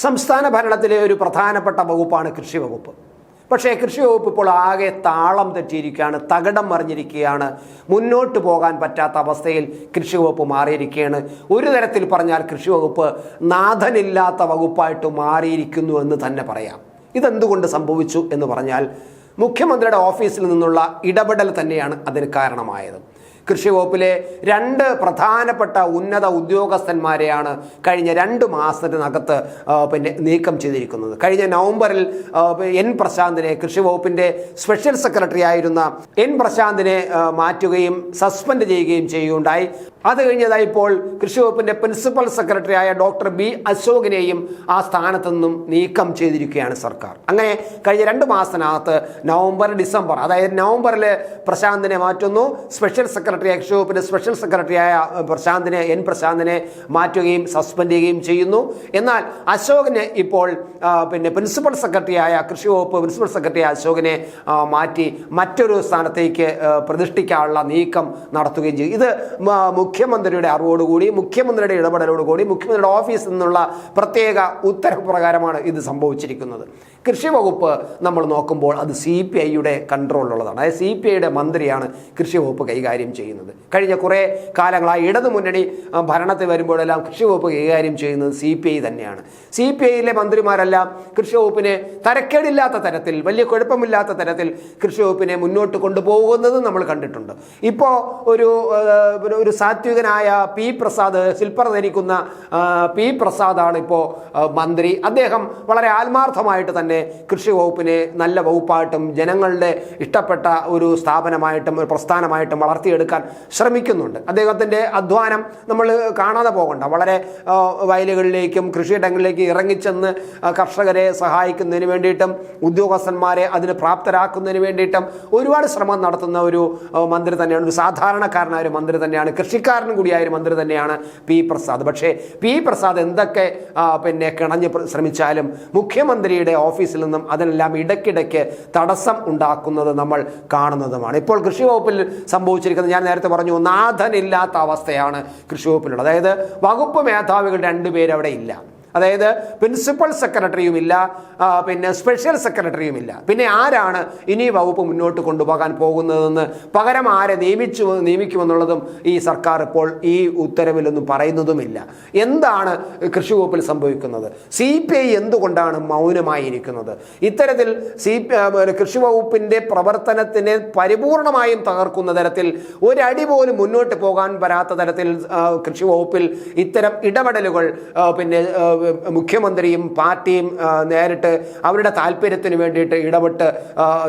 സംസ്ഥാന ഭരണത്തിലെ ഒരു പ്രധാനപ്പെട്ട വകുപ്പാണ് കൃഷി വകുപ്പ്. പക്ഷേ കൃഷി വകുപ്പ് ഇപ്പോൾ ആകെ താളം തെറ്റിയിരിക്കുകയാണ്, തകിടം മറിഞ്ഞിരിക്കുകയാണ്. മുന്നോട്ട് പോകാൻ പറ്റാത്ത അവസ്ഥയിൽ കൃഷി വകുപ്പ് മാറിയിരിക്കുകയാണ്. ഒരു തരത്തിൽ പറഞ്ഞാൽ കൃഷി വകുപ്പ് നാഥനില്ലാത്ത വകുപ്പായിട്ട് മാറിയിരിക്കുന്നു എന്ന് തന്നെ പറയാം. ഇതെന്തുകൊണ്ട് സംഭവിച്ചു എന്ന് പറഞ്ഞാൽ മുഖ്യമന്ത്രിയുടെ ഓഫീസിൽ നിന്നുള്ള ഇടപെടൽ തന്നെയാണ് അതിന് കാരണമായത്. കൃഷി വകുപ്പിലെ രണ്ട് പ്രധാനപ്പെട്ട ഉന്നത ഉദ്യോഗസ്ഥന്മാരെയാണ് കഴിഞ്ഞ 2 മാസത്തിനകത്ത് നീക്കം ചെയ്തിരിക്കുന്നത്. കഴിഞ്ഞ നവംബറിൽ എൻ പ്രശാന്തിനെ, കൃഷി വകുപ്പിൻ്റെ സ്പെഷ്യൽ സെക്രട്ടറി ആയിരുന്ന എൻ പ്രശാന്തിനെ മാറ്റുകയും സസ്പെൻഡ് ചെയ്യുകയും ചെയ്യുകയുണ്ടായി. അത് കഴിഞ്ഞതായി ഇപ്പോൾ കൃഷി വകുപ്പിൻ്റെ പ്രിൻസിപ്പൽ സെക്രട്ടറി ആയ ഡോക്ടർ ബി അശോകിനെയും ആ സ്ഥാനത്ത് നിന്നും നീക്കം ചെയ്തിരിക്കുകയാണ് സർക്കാർ. അങ്ങനെ കഴിഞ്ഞ 2 മാസത്തിനകത്ത് നവംബർ, ഡിസംബർ, അതായത് നവംബറിൽ പ്രശാന്തിനെ മാറ്റുന്നു, സ്പെഷ്യൽ സെക്രട്ടറി കൃഷി വകുപ്പിൻ്റെ സ്പെഷ്യൽ സെക്രട്ടറിയായ എൻ പ്രശാന്തിനെ മാറ്റുകയും സസ്പെൻഡ് ചെയ്യുകയും ചെയ്യുന്നു. എന്നാൽ അശോകിനെ ഇപ്പോൾ പ്രിൻസിപ്പൽ സെക്രട്ടറിയായ കൃഷി വകുപ്പ് പ്രിൻസിപ്പൽ സെക്രട്ടറി അശോകിനെ മാറ്റി മറ്റൊരു സ്ഥാനത്തേക്ക് പ്രതിഷ്ഠിക്കാനുള്ള നീക്കം നടത്തുകയും ചെയ്യും. ഇത് മുഖ്യമന്ത്രിയുടെ അറിവോടുകൂടി, മുഖ്യമന്ത്രിയുടെ ഇടപെടലോടുകൂടി, മുഖ്യമന്ത്രിയുടെ ഓഫീസിൽ നിന്നുള്ള പ്രത്യേക ഉത്തരവ് പ്രകാരമാണ് ഇത് സംഭവിച്ചിരിക്കുന്നത്. കൃഷി വകുപ്പ് നമ്മൾ നോക്കുമ്പോൾ അത് CPIയുടെ കൺട്രോളിലുള്ളതാണ്. അതായത് CPIയുടെ മന്ത്രിയാണ് കൃഷി വകുപ്പ് കൈകാര്യം ചെയ്യുന്നത്. കഴിഞ്ഞ കുറേ കാലങ്ങളായി ഇടതു മുന്നണി ഭരണത്തിൽ വരുമ്പോഴെല്ലാം കൃഷി വകുപ്പ് കൈകാര്യം ചെയ്യുന്നത് CPI തന്നെയാണ്. CPIയിലെ മന്ത്രിമാരെല്ലാം കൃഷി വകുപ്പിനെ തരക്കേടില്ലാത്ത തരത്തിൽ, വലിയ കുഴപ്പമില്ലാത്ത തരത്തിൽ കൃഷി വകുപ്പിനെ മുന്നോട്ട് കൊണ്ടുപോകുന്നത് നമ്മൾ കണ്ടിട്ടുണ്ട്. ഇപ്പോൾ ഒരു സാത്വികനായ പി പ്രസാദ്, ശില്പർ ധരിക്കുന്ന പി പ്രസാദാണ് ഇപ്പോൾ മന്ത്രി. അദ്ദേഹം വളരെ ആത്മാർത്ഥമായിട്ട് തന്നെ കൃഷി വകുപ്പിനെ നല്ല വകുപ്പായിട്ടും ജനങ്ങളുടെ ഇഷ്ടപ്പെട്ട ഒരു സ്ഥാപനമായിട്ടും ഒരു പ്രസ്ഥാനമായിട്ടും വളർത്തിയെടുക്കാൻ ശ്രമിക്കുന്നുണ്ട്. അദ്ദേഹത്തിൻ്റെ അധ്വാനം നമ്മൾ കാണാതെ പോകണ്ട. വളരെ വയലുകളിലേക്കും കൃഷിയിടങ്ങളിലേക്കും ഇറങ്ങിച്ചെന്ന് കർഷകരെ സഹായിക്കുന്നതിന് വേണ്ടിയിട്ടും ഉദ്യോഗസ്ഥന്മാരെ അതിന് പ്രാപ്തരാക്കുന്നതിന് വേണ്ടിയിട്ടും ഒരുപാട് ശ്രമം നടത്തുന്ന ഒരു മന്ത്രി തന്നെയാണ്. ഒരു സാധാരണക്കാരനായ ഒരു മന്ത്രി തന്നെയാണ്, കൃഷിക്കാരനും കൂടിയായ ഒരു മന്ത്രി തന്നെയാണ് പി പ്രസാദ്. പക്ഷേ പി പ്രസാദ് എന്തൊക്കെ കിണഞ്ഞ് ശ്രമിച്ചാലും മുഖ്യമന്ത്രിയുടെ ഓഫീസിൽ നിന്നും അതിനെല്ലാം ഇടയ്ക്കിടയ്ക്ക് തടസ്സം ഉണ്ടാക്കുന്നത് നമ്മൾ കാണുന്നതുമാണ്. ഇപ്പോൾ കൃഷി വകുപ്പിൽ സംഭവിച്ചിരിക്കുന്നത്, ഞാൻ നേരത്തെ പറഞ്ഞു, നാഥനില്ലാത്ത അവസ്ഥയാണ് കൃഷി വകുപ്പിലുള്ളത്. അതായത് വകുപ്പ് മേധാവികൾ 2 പേര് അവിടെ ഇല്ല. അതായത് പ്രിൻസിപ്പൽ സെക്രട്ടറിയും ഇല്ല, സ്പെഷ്യൽ സെക്രട്ടറിയും ഇല്ല. പിന്നെ ആരാണ് ഇനി വകുപ്പ് മുന്നോട്ട് കൊണ്ടുപോകാൻ പോകുന്നതെന്ന്, പകരം ആരെ നിയമിക്കുമെന്നുള്ളതും ഈ സർക്കാർ ഇപ്പോൾ ഈ ഉത്തരവിലൊന്നും പറയുന്നതുമില്ല. എന്താണ് കൃഷി വകുപ്പിൽ സംഭവിക്കുന്നത്? CPI എന്തുകൊണ്ടാണ് മൗനമായിരിക്കുന്നത്? ഇത്തരത്തിൽ കൃഷി വകുപ്പിൻ്റെ പ്രവർത്തനത്തിനെ പരിപൂർണമായും തകർക്കുന്ന തരത്തിൽ, ഒരടി പോലും മുന്നോട്ട് പോകാൻ വരാത്ത തരത്തിൽ കൃഷി വകുപ്പിൽ ഇത്തരം ഇടപെടലുകൾ മുഖ്യമന്ത്രിയും പാർട്ടിയും നേരിട്ട് അവരുടെ താല്പര്യത്തിന് വേണ്ടിയിട്ട് ഇടപെട്ട്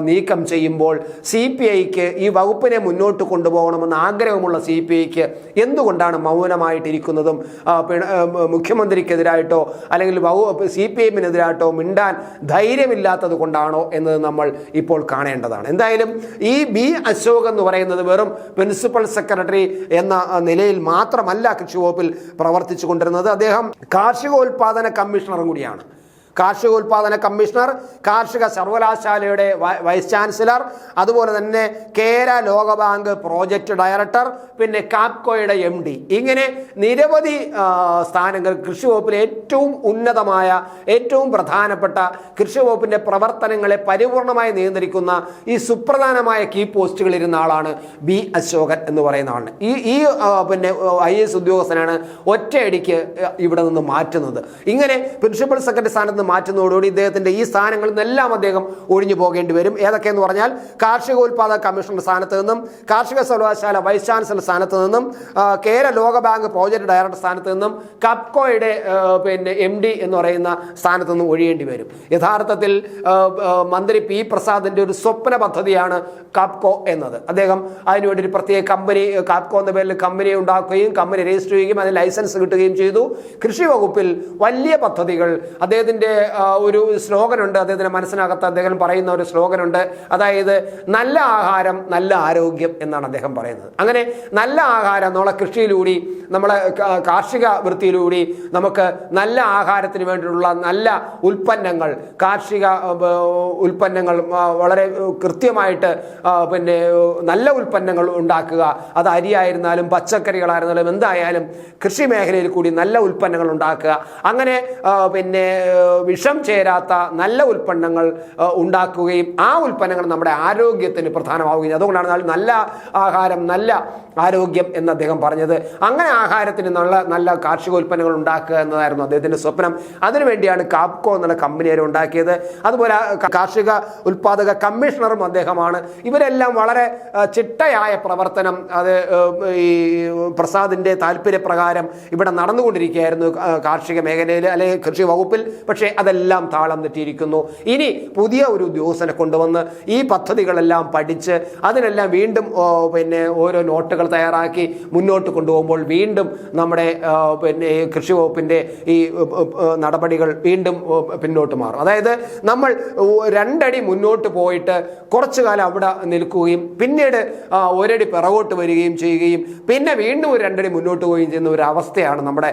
നീക്കം ചെയ്യുമ്പോൾ CPIക്ക് ഈ വകുപ്പിനെ മുന്നോട്ട് കൊണ്ടുപോകണമെന്ന് ആഗ്രഹമുള്ള CPIക്ക് എന്തുകൊണ്ടാണ് മൗനമായിട്ടിരിക്കുന്നതും മുഖ്യമന്ത്രിക്കെതിരായിട്ടോ അല്ലെങ്കിൽ CPIഎമ്മിനെതിരായിട്ടോ മിണ്ടാൻ ധൈര്യമില്ലാത്തത് കൊണ്ടാണോ എന്നത് നമ്മൾ ഇപ്പോൾ കാണേണ്ടതാണ്. എന്തായാലും ഈ ബി അശോക് എന്ന് പറയുന്നത് വെറും പ്രിൻസിപ്പൽ സെക്രട്ടറി എന്ന നിലയിൽ മാത്രമല്ല കൃഷി വകുപ്പിൽ പ്രവർത്തിച്ചു കൊണ്ടിരുന്നത്. അദ്ദേഹം കാർഷികോൽപാദന കമ്മീഷണറും കൂടിയാണ്. കാർഷികോൽപാദന കമ്മീഷണർ, കാർഷിക സർവകലാശാലയുടെ വൈസ് ചാൻസലർ, അതുപോലെ തന്നെ കേര ലോകബാങ്ക് പ്രോജക്റ്റ് ഡയറക്ടർ, കാപ്കോയുടെ MD, ഇങ്ങനെ നിരവധി സ്ഥാനങ്ങൾ കൃഷി വകുപ്പിലെ ഏറ്റവും ഉന്നതമായ, ഏറ്റവും പ്രധാനപ്പെട്ട കൃഷി വകുപ്പിൻ്റെ പ്രവർത്തനങ്ങളെ പരിപൂർണമായി നിയന്ത്രിക്കുന്ന ഈ സുപ്രധാനമായ കീ പോസ്റ്റുകളിൽ ഇരുന്ന ആളാണ് ബി അശോകൻ എന്ന് പറയുന്ന ആളാണ്. ഈ IAS ഉദ്യോഗസ്ഥനാണ് ഒറ്റയടിക്ക് ഇവിടെ നിന്ന് മാറ്റുന്നത്. ഇങ്ങനെ പ്രിൻസിപ്പൽ സെക്രട്ടറി സ്ഥാനത്ത് മാറ്റുന്നതോടുകൂടി ഇദ്ദേഹത്തിന്റെ ഈ സ്ഥാനങ്ങളിൽ നിന്നെല്ലാം അദ്ദേഹം ഒഴിഞ്ഞു പോകേണ്ടി വരും. ഏതൊക്കെയെന്ന് പറഞ്ഞാൽ കാർഷികോൽപാദക കമ്മീഷണർ സ്ഥാനത്ത് നിന്നും, കാർഷിക സർവകലാശാല വൈസ് ചാൻസലർ സ്ഥാനത്ത് നിന്നും, കേര ലോകബാങ്ക് പ്രോജക്ട് ഡയറക്ടർ സ്ഥാനത്ത് നിന്നും, കപ്കോയുടെ MD എന്ന് പറയുന്ന സ്ഥാനത്ത് നിന്നും ഒഴിയേണ്ടി വരും. യഥാർത്ഥത്തിൽ മന്ത്രി പി പ്രസാദിന്റെ ഒരു സ്വപ്ന പദ്ധതിയാണ് കാപ്കോ എന്നത്. അദ്ദേഹം അതിനുവേണ്ടി ഒരു പ്രത്യേക കമ്പനി, കാപ്കോ എന്ന പേരിൽ കമ്പനി ഉണ്ടാക്കുകയും കമ്പനി രജിസ്റ്റർ ചെയ്യുകയും അതിന് ലൈസൻസ് കിട്ടുകയും ചെയ്തു. കൃഷി വകുപ്പിൽ വലിയ പദ്ധതികൾ അദ്ദേഹത്തിന്റെ ഒരു സ്ലോഗനുണ്ട്, അദ്ദേഹത്തിൻ്റെ മനസ്സിനകത്ത് അദ്ദേഹം പറയുന്ന ഒരു സ്ലോഗനുണ്ട്. അതായത് നല്ല ആഹാരം നല്ല ആരോഗ്യം എന്നാണ് അദ്ദേഹം പറയുന്നത്. അങ്ങനെ നല്ല ആഹാരം നമ്മളെ കൃഷിയിലൂടെ, നമ്മളെ കാർഷിക വൃത്തിയിലൂടെ നമുക്ക് നല്ല ആഹാരത്തിന് വേണ്ടിയിട്ടുള്ള നല്ല ഉൽപ്പന്നങ്ങൾ, കാർഷിക ഉൽപ്പന്നങ്ങൾ വളരെ കൃത്യമായിട്ട് നല്ല ഉൽപ്പന്നങ്ങൾ ഉണ്ടാക്കുക. അത് അരിയായിരുന്നാലും പച്ചക്കറികളായിരുന്നാലും എന്തായാലും കൃഷി മേഖലയിൽ കൂടി നല്ല ഉൽപ്പന്നങ്ങൾ ഉണ്ടാക്കുക. അങ്ങനെ വിഷം ചേരാത്ത നല്ല ഉൽപ്പന്നങ്ങൾ ഉണ്ടാക്കുകയും ആ ഉൽപ്പന്നങ്ങൾ നമ്മുടെ ആരോഗ്യത്തിന് പ്രധാനമാവുകയും, അതുകൊണ്ടാണ് നല്ല ആഹാരം നല്ല ആരോഗ്യം എന്ന് അദ്ദേഹം പറഞ്ഞത്. അങ്ങനെ ആഹാരത്തിന് നല്ല കാർഷിക ഉൽപ്പന്നങ്ങൾ ഉണ്ടാക്കുക എന്നതായിരുന്നു അദ്ദേഹത്തിൻ്റെ സ്വപ്നം. അതിനുവേണ്ടിയാണ് കാപ്കോ എന്നുള്ള കമ്പനിയെ ഉണ്ടാക്കിയത്. അതുപോലെ കാർഷിക ഉൽപ്പാദക കമ്മീഷണറും അദ്ദേഹമാണ്. ഇവരെല്ലാം വളരെ ചിട്ടയായ പ്രവർത്തനം അത് ഈ പ്രസാദിൻ്റെ താല്പര്യപ്രകാരം ഇവിടെ നടന്നുകൊണ്ടിരിക്കുകയായിരുന്നു കാർഷിക മേഖലയിൽ അല്ലെങ്കിൽ കൃഷി വകുപ്പിൽ. പക്ഷേ അതെല്ലാം താളം തെറ്റിയിരിക്കുന്നു. ഇനി പുതിയ ഒരു ഉദ്യോഗസ്ഥനെ കൊണ്ടുവന്ന് ഈ പദ്ധതികളെല്ലാം പഠിച്ച് അതിനെല്ലാം വീണ്ടും ഓരോ നോട്ടുകൾ തയ്യാറാക്കി മുന്നോട്ട് കൊണ്ടുപോകുമ്പോൾ വീണ്ടും നമ്മുടെ കൃഷി വകുപ്പിൻ്റെ ഈ നടപടികൾ വീണ്ടും പിന്നോട്ട് മാറും. അതായത് നമ്മൾ 2 അടി മുന്നോട്ട് പോയിട്ട് കുറച്ചു കാലം അവിടെ നിൽക്കുകയും പിന്നീട് 1 അടി പിറകോട്ട് വരികയും ചെയ്യുകയും പിന്നെ വീണ്ടും ഒരു 2 അടി മുന്നോട്ട് പോവുകയും ചെയ്യുന്ന ഒരു അവസ്ഥയാണ് നമ്മുടെ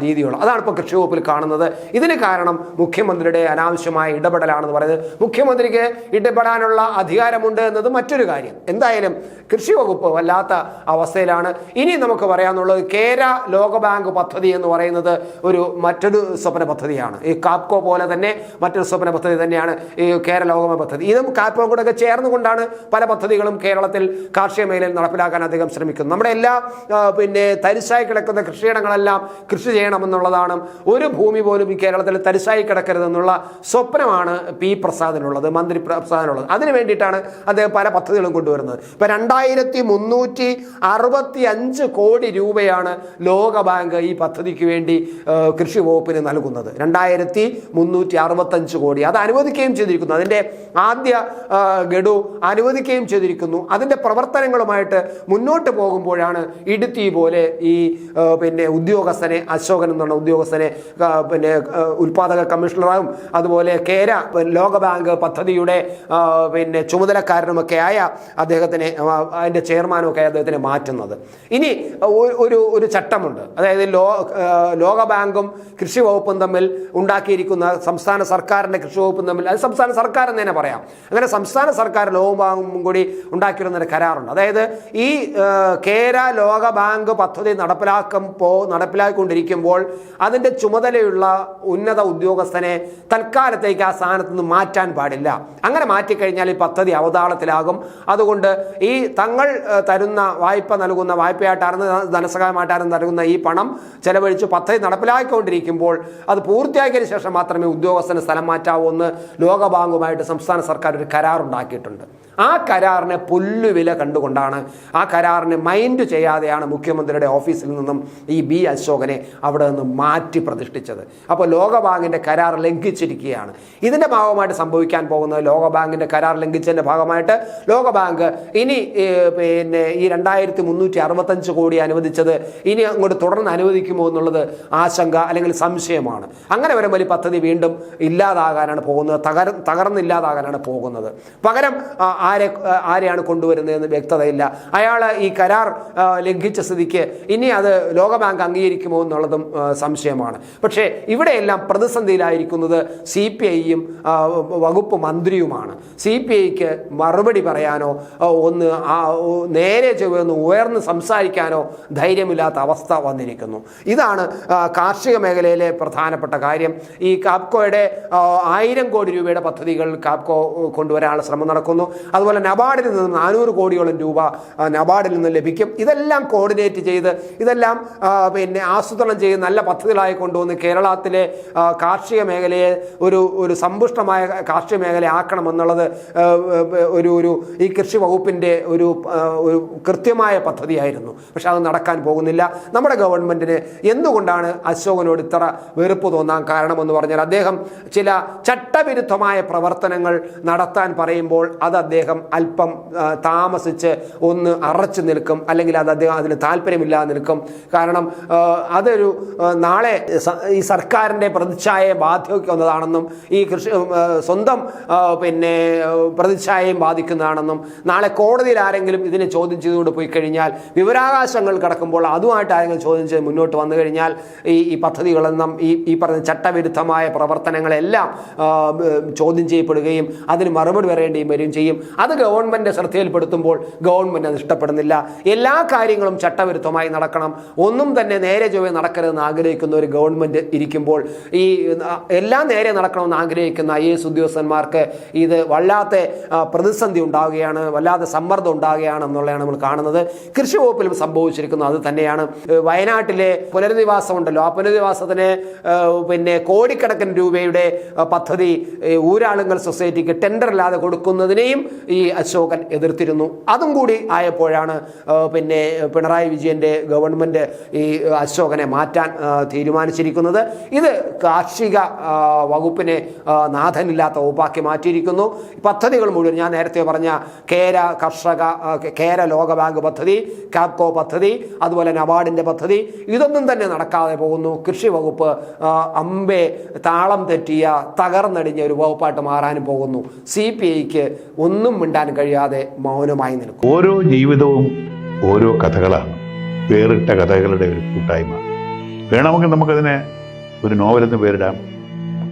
രീതിയുള്ളത്. അതാണ് ഇപ്പോൾ കൃഷി വകുപ്പിൽ കാണുന്നത്. ഇതിന് കാരണം മുഖ്യമന്ത്രിയുടെ അനാവശ്യമായ ഇടപെടലാണെന്ന് പറയുന്നത്. മുഖ്യമന്ത്രിക്ക് ഇടപെടാനുള്ള അധികാരമുണ്ട് എന്നത് മറ്റൊരു കാര്യം. എന്തായാലും കൃഷി വകുപ്പ് വല്ലാത്ത അവസ്ഥയിലാണ്. ഇനി നമുക്ക് പറയാനുള്ളത് കേര ലോകബാങ്ക് പദ്ധതി എന്ന് പറയുന്നത് മറ്റൊരു സ്വപ്ന പദ്ധതിയാണ്. ഈ കാപ്കോ പോലെ തന്നെ മറ്റൊരു സ്വപ്ന പദ്ധതി തന്നെയാണ് ഈ കേര ലോകബാങ്ക് പദ്ധതി. ഇതും കാപ്കോ കൂടെ ചേർന്നുകൊണ്ടാണ് പല പദ്ധതികളും കേരളത്തിൽ കാർഷിക മേഖലയിൽ നടപ്പിലാക്കാൻ അദ്ദേഹം ശ്രമിക്കുന്നത്. നമ്മുടെ എല്ലാ തരിശായി കിടക്കുന്ന കൃഷിയിടങ്ങളെല്ലാം കൃഷി ചെയ്യണമെന്നുള്ളതാണ്. ഒരു ഭൂമി പോലും ഈ കേരളത്തിൽ തരിശായി കിടക്കരുതെന്നുള്ള സ്വപ്നമാണ് പി പ്രസാദിനുള്ളത്, മന്ത്രി പ്രസാദിനുള്ളത്. അതിനു വേണ്ടിയിട്ടാണ് അദ്ദേഹം പല പദ്ധതികളും കൊണ്ടുവരുന്നത്. ഇപ്പം 2365 കോടി രൂപയാണ് ലോകബാങ്ക് ഈ പദ്ധതിക്ക് വേണ്ടി കൃഷി വകുപ്പിന് നൽകുന്നത്. 2365 കോടി അത് അനുവദിക്കുകയും ചെയ്തിരിക്കുന്നു. അതിൻ്റെ ആദ്യ ഗഡു അനുവദിക്കുകയും ചെയ്തിരിക്കുന്നു. അതിൻ്റെ പ്രവർത്തനങ്ങളുമായിട്ട് മുന്നോട്ട് പോകുമ്പോഴാണ് ഇടുത്തി പോലെ ഈ ഉദ്യോഗസ്ഥനെ, അശോകൻ എന്നുള്ള ഉദ്യോഗസ്ഥനെ ഉൽപ്പാദക കമ്മീഷണറായും അതുപോലെ കേര ലോകബാങ്ക് പദ്ധതിയുടെ ചുമതലക്കാരനുമൊക്കെ ആയ അദ്ദേഹത്തിനെ, അതിൻ്റെ ചെയർമാനുമൊക്കെ അദ്ദേഹത്തിനെ മാറ്റുന്നത്. ഇനി ഒരു ചട്ടമുണ്ട്. അതായത് ലോകബാങ്കും കൃഷി വകുപ്പും തമ്മിൽ ഉണ്ടാക്കിയിരിക്കുന്ന സംസ്ഥാന സർക്കാരിൻ്റെ കൃഷി വകുപ്പും തമ്മിൽ, അത് സംസ്ഥാന സർക്കാർ എന്ന് തന്നെ പറയാം. അങ്ങനെ സംസ്ഥാന സർക്കാർ ലോകബാങ്കും കൂടി ഉണ്ടാക്കിയിരുന്നൊരു കരാറുണ്ട്. അതായത് ഈ കേര ലോകബാങ്ക് പദ്ധതി നടപ്പിലാക്കിക്കൊണ്ടിരിക്കുമ്പോൾ അതിൻ്റെ ചുമതലയുള്ള ഉന്നത ഉദ്യോഗസ്ഥനെ തൽക്കാലത്തേക്ക് ആ സ്ഥാനത്ത് നിന്ന് മാറ്റാൻ പാടില്ല. അങ്ങനെ മാറ്റിക്കഴിഞ്ഞാൽ ഈ പദ്ധതി അവതാളത്തിലാകും. അതുകൊണ്ട് ഈ തങ്ങൾ തരുന്ന വായ്പയായിട്ടാണ് ധനസഹായമായിട്ടാണ് നൽകുന്ന ഈ പണം ചെലവഴിച്ച് പദ്ധതി നടപ്പിലാക്കിക്കൊണ്ടിരിക്കുമ്പോൾ അത് പൂർത്തിയാക്കിയതിനു ശേഷം മാത്രമേ ഉദ്യോഗസ്ഥന് സ്ഥലം മാറ്റാവൂ എന്ന് ലോകബാങ്കുമായിട്ട് സംസ്ഥാന സർക്കാർ ഒരു കരാറുണ്ടാക്കിയിട്ടുണ്ട്. ആ കരാറിനെ പുല്ലുവില കണ്ടുകൊണ്ടാണ്, ആ കരാറിനെ മൈൻഡ് ചെയ്യാതെയാണ് മുഖ്യമന്ത്രിയുടെ ഓഫീസിൽ നിന്നും ഈ ബി അശോകനെ അവിടെ നിന്ന് മാറ്റി പ്രതിഷ്ഠിച്ചത്. അപ്പോൾ ലോകബാങ്കിൻ്റെ കരാർ ലംഘിച്ചിരിക്കുകയാണ്. ഇതിൻ്റെ ഭാഗമായിട്ട് സംഭവിക്കാൻ പോകുന്നത്, ലോകബാങ്കിൻ്റെ കരാർ ലംഘിച്ചതിൻ്റെ ഭാഗമായിട്ട് ലോകബാങ്ക് ഇനി ഈ 2365 കോടി അനുവദിച്ചത് ഇനി അങ്ങോട്ട് തുടർന്ന് അനുവദിക്കുമോ എന്നുള്ളത് ആശങ്ക അല്ലെങ്കിൽ സംശയമാണ്. അങ്ങനെ വരുമ്പോൾ ഈ പദ്ധതി വീണ്ടും ഇല്ലാതാകാനാണ് പോകുന്നത്, തകർന്നില്ലാതാകാനാണ് പോകുന്നത്. പകരം ആരെയാണ് കൊണ്ടുവരുന്നതെന്ന് വ്യക്തതയില്ല. അയാൾ ഈ കരാർ ലംഘിച്ച സ്ഥിതിക്ക് ഇനി അത് ലോകബാങ്ക് അംഗീകരിക്കുമോ എന്നുള്ളതും സംശയമാണ്. പക്ഷേ ഇവിടെയെല്ലാം പ്രതിസന്ധിയിലായിരിക്കുന്നത് CPIയും വകുപ്പ് മന്ത്രിയുമാണ്. CPIക്ക് മറുപടി പറയാനോ നേരെ ചൊവ്വെന്ന് ഉയർന്ന് സംസാരിക്കാനോ ധൈര്യമില്ലാത്ത അവസ്ഥ വന്നിരിക്കുന്നു. ഇതാണ് കാർഷിക മേഖലയിലെ പ്രധാനപ്പെട്ട കാര്യം. ഈ കാപ്കോയുടെ 1000 കോടി രൂപയുടെ പദ്ധതികൾ കാപ്കോ കൊണ്ടുവരാനുള്ള ശ്രമം നടക്കുന്നു. അതുപോലെ നബാർഡിൽ നിന്ന് 400 കോടിയോളം രൂപ നബാർഡിൽ നിന്ന് ലഭിക്കും. ഇതെല്ലാം കോർഡിനേറ്റ് ചെയ്ത് ഇതെല്ലാം ആസൂത്രണം ചെയ്ത് നല്ല പദ്ധതികളായി കൊണ്ടുവന്ന് കേരളത്തിലെ കാർഷിക മേഖലയെ ഒരു സമ്പുഷ്ടമായ കാർഷിക മേഖല ആക്കണമെന്നുള്ളത് ഈ കൃഷി വകുപ്പിൻ്റെ ഒരു കൃത്യമായ പദ്ധതിയായിരുന്നു. പക്ഷെ അത് നടക്കാൻ പോകുന്നില്ല. നമ്മുടെ ഗവൺമെൻറ്റിന് എന്തുകൊണ്ടാണ് അശോകനോട് ഇത്ര വെറുപ്പ് തോന്നാൻ കാരണമെന്ന് പറഞ്ഞാൽ, അദ്ദേഹം ചില ചട്ടവിരുദ്ധമായ പ്രവർത്തനങ്ങൾ നടത്താൻ പറയുമ്പോൾ അത് അദ്ദേഹം അല്പം താമസിച്ച് ഒന്ന് അറച്ചു നിൽക്കും, അല്ലെങ്കിൽ അദ്ദേഹം അതിന് താല്പര്യമില്ലാതെ നിൽക്കും. കാരണം അതൊരു നാളെ ഈ സർക്കാരിൻ്റെ പ്രതിച്ഛായ പ്രതിച്ഛായയെ ബാധിക്കുന്നതാണെന്നും ഈ സ്വന്തം പിന്നെ പ്രതിച്ഛായയും ബാധിക്കുന്നതാണെന്നും നാളെ കോടതിയിൽ ആരെങ്കിലും ഇതിനെ ചോദ്യം ചെയ്തുകൊണ്ട് പോയി കഴിഞ്ഞാൽ, വിവരാവകാശങ്ങൾ കിടക്കുമ്പോൾ അതുമായിട്ട് ആരെങ്കിലും ചോദ്യം ചെയ്ത് മുന്നോട്ട് വന്നു കഴിഞ്ഞാൽ ഈ പദ്ധതികളെന്നും ഈ പറഞ്ഞ ചട്ടവിരുദ്ധമായ പ്രവർത്തനങ്ങളെല്ലാം ചോദ്യം ചെയ്യപ്പെടുകയും അതിന് മറുപടി വരേണ്ടിയും വരികയും ചെയ്യും. അത് ഗവൺമെൻറ് ശ്രദ്ധയിൽപ്പെടുത്തുമ്പോൾ ഗവൺമെൻറ് അത് ഇഷ്ടപ്പെടുന്നില്ല. എല്ലാ കാര്യങ്ങളും ചട്ടവിരുദ്ധമായി നടക്കണം, ഒന്നും തന്നെ നേരെ ചൊവ്വേ നടക്കരുതെന്ന് ആഗ്രഹിക്കുന്ന ഒരു ഗവൺമെൻറ് ഇരിക്കുമ്പോൾ ഈ എല്ലാം നേരെ നടക്കണമെന്ന് ആഗ്രഹിക്കുന്ന IAS ഉദ്യോഗസ്ഥന്മാർക്ക് ഇത് വല്ലാത്ത പ്രതിസന്ധി ഉണ്ടാവുകയാണ്, വല്ലാതെ സമ്മർദ്ദം ഉണ്ടാവുകയാണ് എന്നുള്ളതാണ് നമ്മൾ കാണുന്നത്. കൃഷി വകുപ്പിലും സംഭവിച്ചിരിക്കുന്നത് അത് തന്നെയാണ്. വയനാട്ടിലെ പുനരധിവാസം ഉണ്ടല്ലോ, ആ പുനരധിവാസത്തിന് പിന്നെ കോടിക്കണക്കിന് രൂപയുടെ പദ്ധതി ഊരാളുങ്കൽ സൊസൈറ്റിക്ക് ടെൻഡറില്ലാതെ കൊടുക്കുന്നതിനെയും ഈ അശോകൻ എതിർത്തിരുന്നു. അതും കൂടി ആയപ്പോഴാണ് പിന്നെ പിണറായി വിജയൻ്റെ ഗവൺമെൻറ് ഈ അശോകനെ മാറ്റാൻ തീരുമാനിച്ചിരിക്കുന്നത്. ഇത് കാർഷിക വകുപ്പിനെ നാഥനില്ലാത്ത വകുപ്പാക്കി മാറ്റിയിരിക്കുന്നു. പദ്ധതികൾ മുഴുവൻ ഞാൻ നേരത്തെ പറഞ്ഞ കേര ലോകബാങ്ക് പദ്ധതി, കാപ്കോ പദ്ധതി, അതുപോലെ നബാർഡിൻ്റെ പദ്ധതി, ഇതൊന്നും തന്നെ നടക്കാതെ പോകുന്നു. കൃഷി വകുപ്പ് അമ്പെ താളം തെറ്റിയ തകർന്നടിഞ്ഞ ഒരു വകുപ്പായിട്ട് മാറാനും പോകുന്നു. CPIക്ക് ഒന്നും മിണ്ടാൻ കഴിയാതെ മൗനമായി നിൽക്കും. ഓരോ ജീവിതവും ഓരോ കഥകളാണ്, വേറിട്ട കഥകളുടെ ഒരു കൂട്ടായ്മ. വേണമെങ്കിൽ നമുക്കതിനെ ഒരു നോവലെന്ന് പേരിടാം.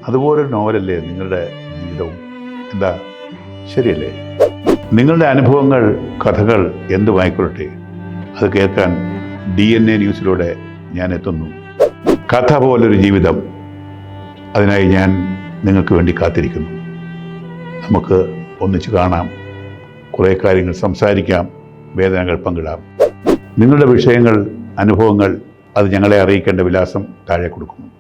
അതുപോലൊരു നോവലല്ലേ നിങ്ങളുടെ ജീവിതവും? എന്താ, ശരിയല്ലേ? നിങ്ങളുടെ അനുഭവങ്ങൾ, കഥകൾ എന്തുമായിക്കൊള്ളട്ടെ, അത് കേൾക്കാൻ DNA ന്യൂസിലൂടെ ഞാൻ എത്തുന്നു. കഥ പോലൊരു ജീവിതം, അതിനായി ഞാൻ നിങ്ങൾക്ക് വേണ്ടി കാത്തിരിക്കുന്നു. നമുക്ക് ഒന്നിച്ച് കാണാം, കുറേ കാര്യങ്ങൾ സംസാരിക്കാം, വേദനകൾ പങ്കിടാം. നിങ്ങളുടെ വിഷയങ്ങൾ, അനുഭവങ്ങൾ അത് ഞങ്ങളെ അറിയിക്കേണ്ട വിലാസം താഴെ കൊടുക്കുന്നു.